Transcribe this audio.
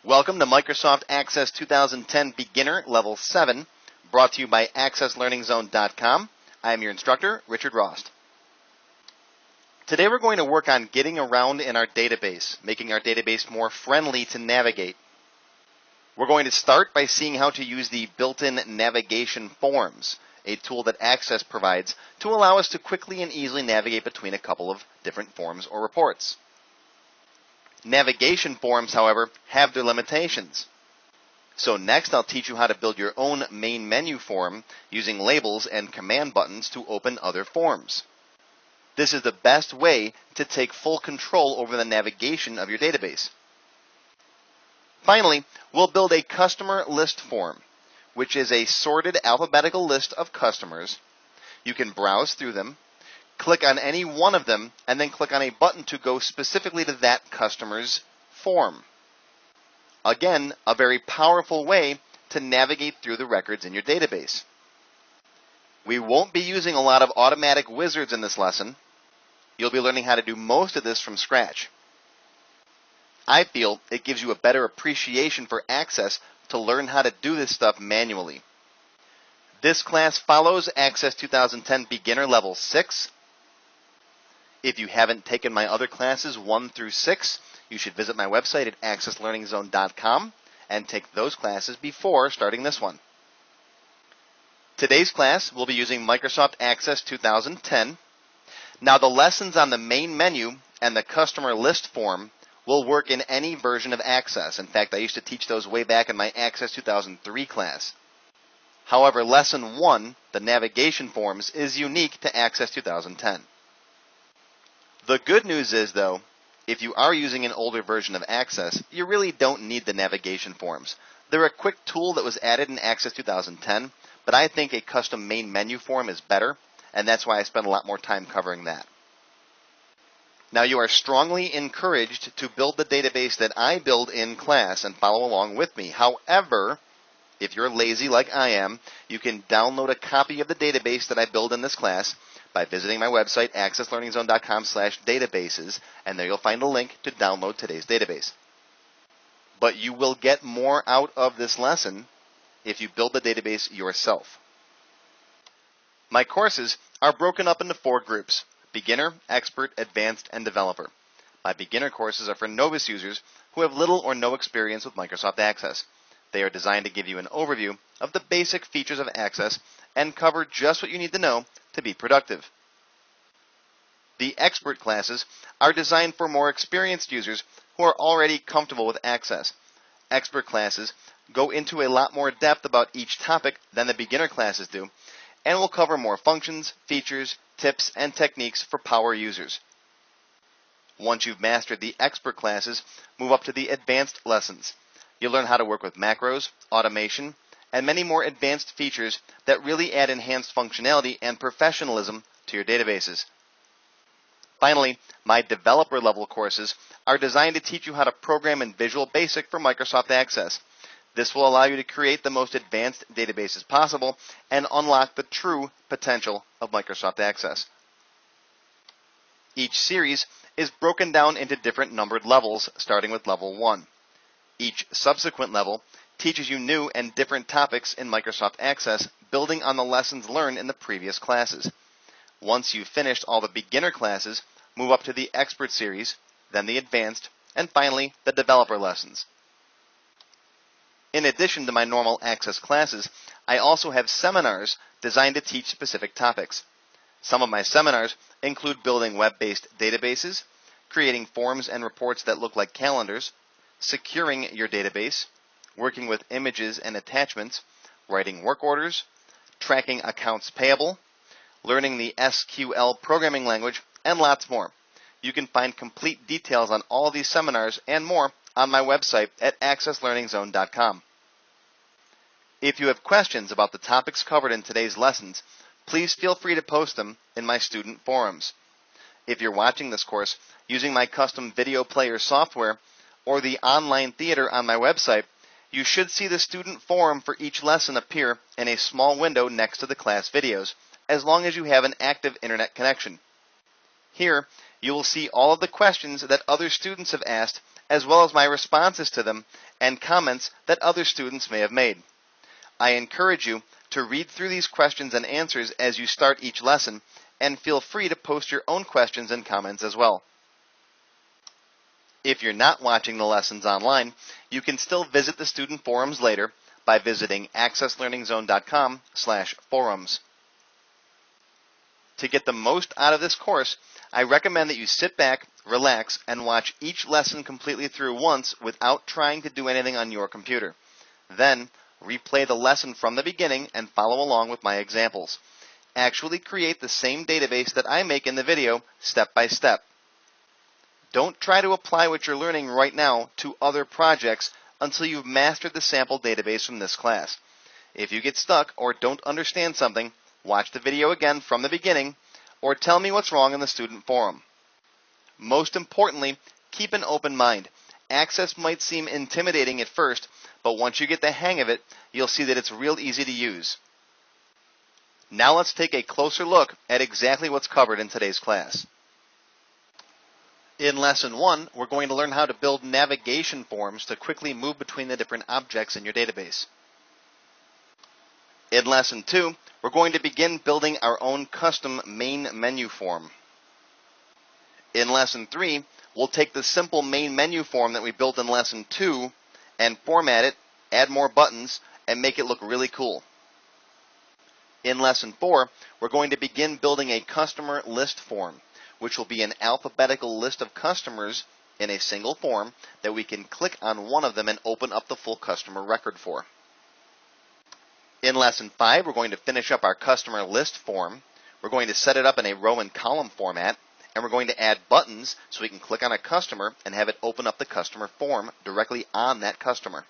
Welcome to Microsoft Access 2010 Beginner Level 7, brought to you by AccessLearningZone.com. I am your instructor, Richard Rost. Today we're going to work on getting around in our database, making our database more friendly to navigate. We're going to start by seeing how to use the built-in navigation forms, a tool that Access provides to allow us to quickly and easily navigate between a couple of different forms or reports. Navigation forms, however, have their limitations. So next I'll teach you how to build your own main menu form using labels and command buttons to open other forms. This is the best way to take full control over the navigation of your database. Finally, we'll build a customer list form, which is a sorted alphabetical list of customers. You can browse through them, click on any one of them, and then click on a button to go specifically to that customer's form. Again, a very powerful way to navigate through the records in your database. We won't be using a lot of automatic wizards in this lesson. You'll be learning how to do most of this from scratch. I feel it gives you a better appreciation for Access to learn how to do this stuff manually. This class follows Access 2010 Beginner Level 6. If you haven't taken my other classes 1 through 6, you should visit my website at AccessLearningZone.com and take those classes before starting this one. Today's class will be using Microsoft Access 2010. Now the lessons on the main menu and the customer list form will work in any version of Access. In fact, I used to teach those way back in my Access 2003 class. However, Lesson 1, the navigation forms, is unique to Access 2010. The good news is, though, if you are using an older version of Access, you really don't need the navigation forms. They're a quick tool that was added in Access 2010, but I think a custom main menu form is better, and that's why I spend a lot more time covering that. Now, you are strongly encouraged to build the database that I build in class and follow along with me. However, if you're lazy like I am, you can download a copy of the database that I build in this class by visiting my website, accesslearningzone.com/databases, and there you'll find a link to download today's database. But you will get more out of this lesson if you build the database yourself. My courses are broken up into 4 groups: Beginner, Expert, Advanced, and Developer. My beginner courses are for novice users who have little or no experience with Microsoft Access. They are designed to give you an overview of the basic features of Access and cover just what you need to know to be productive. The Expert classes are designed for more experienced users who are already comfortable with Access. Expert classes go into a lot more depth about each topic than the beginner classes do, and will cover more functions, features, tips, and techniques for power users. Once you've mastered the Expert classes, move up to the Advanced lessons. You'll learn how to work with macros, automation, and many more advanced features that really add enhanced functionality and professionalism to your databases. Finally, my developer level courses are designed to teach you how to program in Visual Basic for Microsoft Access. This will allow you to create the most advanced databases possible and unlock the true potential of Microsoft Access. Each series is broken down into different numbered levels, starting with Level 1. Each subsequent level teaches you new and different topics in Microsoft Access, building on the lessons learned in the previous classes. Once you've finished all the beginner classes, move up to the Expert series, then the Advanced, and finally the Developer lessons. In addition to my normal Access classes, I also have seminars designed to teach specific topics. Some of my seminars include building web-based databases, creating forms and reports that look like calendars, securing your database, working with images and attachments, writing work orders, tracking accounts payable, learning the SQL programming language, and lots more. You can find complete details on all of these seminars and more on my website at AccessLearningZone.com. If you have questions about the topics covered in today's lessons, please feel free to post them in my student forums. If you're watching this course using my custom video player software or the online theater on my website, you should see the student forum for each lesson appear in a small window next to the class videos, as long as you have an active internet connection. Here, you will see all of the questions that other students have asked, as well as my responses to them and comments that other students may have made. I encourage you to read through these questions and answers as you start each lesson, and feel free to post your own questions and comments as well. If you're not watching the lessons online, you can still visit the student forums later by visiting accesslearningzone.com/forums. To get the most out of this course, I recommend that you sit back, relax, and watch each lesson completely through once without trying to do anything on your computer. Then, replay the lesson from the beginning and follow along with my examples. Actually create the same database that I make in the video step by step. Don't try to apply what you're learning right now to other projects until you've mastered the sample database from this class. If you get stuck or don't understand something, watch the video again from the beginning, or tell me what's wrong in the student forum. Most importantly, keep an open mind. Access might seem intimidating at first, but once you get the hang of it, you'll see that it's real easy to use. Now let's take a closer look at exactly what's covered in today's class. In Lesson 1, we're going to learn how to build navigation forms to quickly move between the different objects in your database. In Lesson 2, we're going to begin building our own custom main menu form. In Lesson 3, we'll take the simple main menu form that we built in Lesson 2 and format it, add more buttons, and make it look really cool. In Lesson 4, we're going to begin building a customer list form, which will be an alphabetical list of customers in a single form that we can click on one of them and open up the full customer record for. In Lesson 5, we're going to finish up our customer list form. We're going to set it up in a row and column format, and we're going to add buttons so we can click on a customer and have it open up the customer form directly on that customer.